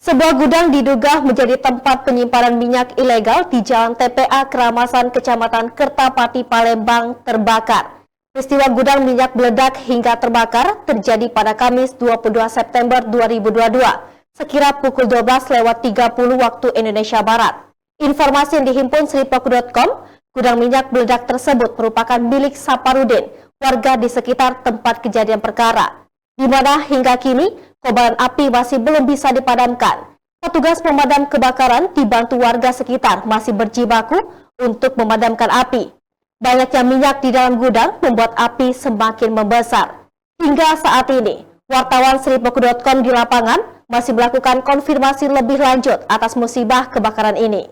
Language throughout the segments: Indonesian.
Sebuah gudang diduga menjadi tempat penyimpanan minyak ilegal di Jalan TPA Keramasan, Kecamatan Kertapati, Palembang terbakar. Peristiwa gudang minyak meledak hingga terbakar terjadi pada Kamis 22 September 2022, sekira pukul 12:30 waktu Indonesia Barat. Informasi yang dihimpun sripoku.com, gudang minyak meledak tersebut merupakan milik Saparudin, warga di sekitar tempat kejadian perkara, di mana hingga kini kobaran api masih belum bisa dipadamkan. Petugas pemadam kebakaran dibantu warga sekitar masih berjibaku untuk memadamkan api. Banyaknya minyak di dalam gudang membuat api semakin membesar. Hingga saat ini, wartawan sripoku.com di lapangan masih melakukan konfirmasi lebih lanjut atas musibah kebakaran ini.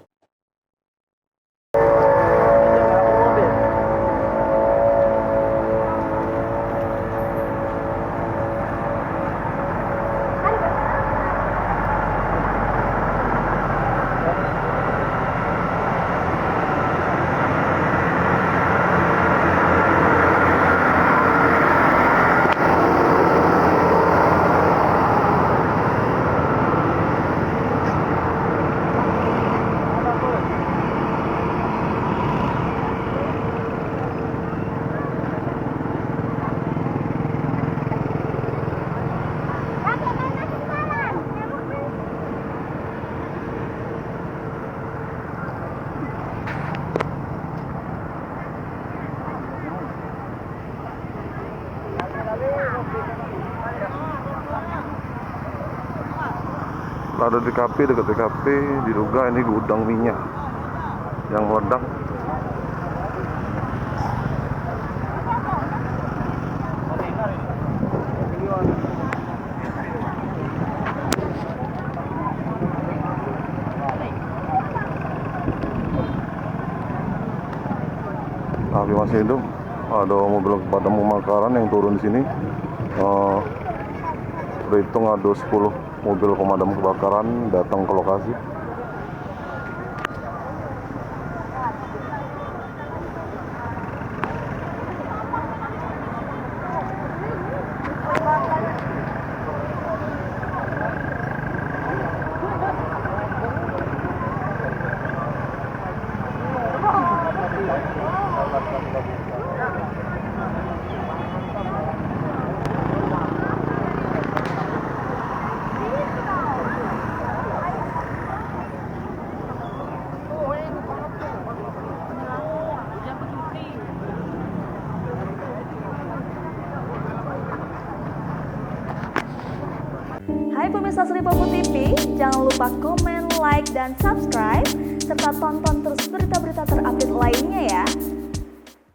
Ada di TKP, dekat TKP diduga ini gudang minyak yang meledak. Api masih hidup. Ada mobil pemadam kebakaran yang turun di sini. Berhitung ada 10 mobil pemadam kebakaran datang ke lokasi. Hai pemirsa Sripoku TV, jangan lupa komen, like, dan subscribe, serta tonton terus berita-berita terupdate lainnya ya.